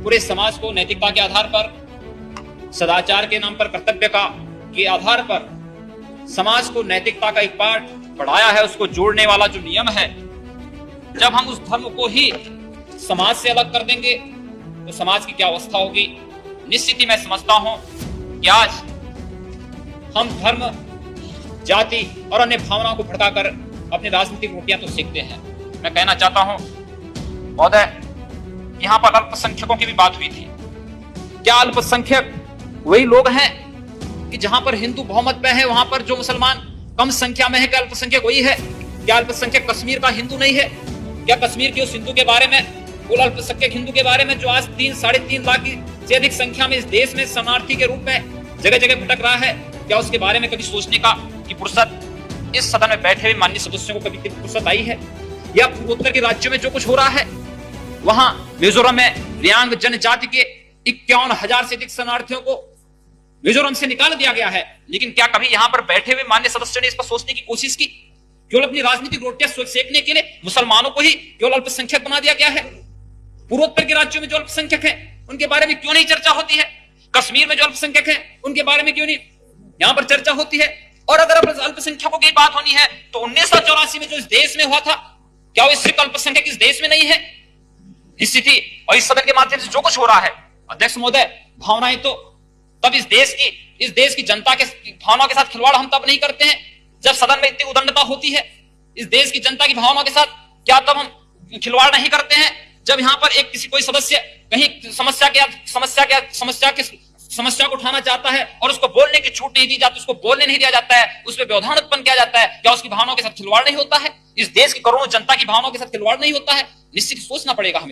पूरे समाज को नैतिकता के आधार पर, सदाचार के नाम पर, कर्तव्य का के आधार पर समाज को नैतिकता का एक पाठ पढ़ाया है, उसको जोड़ने वाला जो नियम है, जब हम उस धर्म को ही समाज से अलग कर देंगे तो समाज की क्या अवस्था होगी। निश्चित ही मैं समझता हूं कि आज हम धर्म, जाति और अन्य भावनाओं को भड़काकर अपनी राजनीतिक रोटियां तो सेकते हैं। मैं कहना चाहता हूं महोदय, यहां पर अल्पसंख्यकों की भी बात हुई थी। क्या अल्पसंख्यक वही लोग हैं कि जहां पर हिंदू बहुमत में है वहां पर जो मुसलमान कम संख्या में है? क्या अल्पसंख्यक वही है? क्या अल्पसंख्यक कश्मीर का हिंदू नहीं है? क्या कश्मीर के उस हिंदू के बारे में, उस अल्पसंख्यक हिंदू के बारे में जो आज 3-3.5 लाख से अधिक संख्या में इस देश में शरणार्थी के रूप में जगह जगह भटक रहा है, क्या उसके बारे में कभी सोचने का कि फुर्सत इस सदन में बैठे हुए माननीय सदस्यों को कभी फुर्सत आई है? या पूर्वोत्तर के राज्यों में जो कुछ हो रहा है, वहां मिजोरम में रियांग जनजाति के 51,000 से अधिक शरणार्थियों को मिजोरम से निकाल दिया गया है, लेकिन क्या कभी यहां पर बैठे हुए माननीय सदस्यों ने इस पर सोचने की कोशिश की? केवल अपनी राजनीतिक रोटियां सेकने के लिए मुसलमानों को ही केवल अल्पसंख्यक बना दिया गया है। पूर्वोत्तर के राज्यों में जो अल्पसंख्यक हैं उनके बारे में क्यों नहीं चर्चा होती है? कश्मीर में जो अल्पसंख्यक हैं उनके बारे में क्यों नहीं यहां पर चर्चा होती है? और अगर अल्पसंख्यकों की बात होनी है तो 1984 में जो इस देश में हुआ था, क्या वो सिर्फ अल्पसंख्यक इस देश में नहीं है? इस स्थिति और इस सदन के माध्यम से जो कुछ हो रहा है, अध्यक्ष महोदय, भावनाएं तो तब इस देश की जनता के भावनाओं के साथ खिलवाड़ हम तब नहीं करते हैं जब सदन में इतनी उदंडता होती है। इस देश की जनता की भावनाओं के साथ क्या तब हम खिलवाड़ नहीं करते हैं जब यहाँ पर एक कोई सदस्य कहीं समस्या को उठाना चाहता है और उसको बोलने की छूट नहीं दी जाती, उसको बोलने नहीं दिया जाता है, उस पर व्यवधान उत्पन्न किया जाता है? क्या उसकी भावनाओं के साथ खिलवाड़ नहीं होता है? इस देश की करोड़ों जनता की भावनाओं के साथ खिलवाड़ नहीं होता है? निश्चित सोचना पड़ेगा हमें।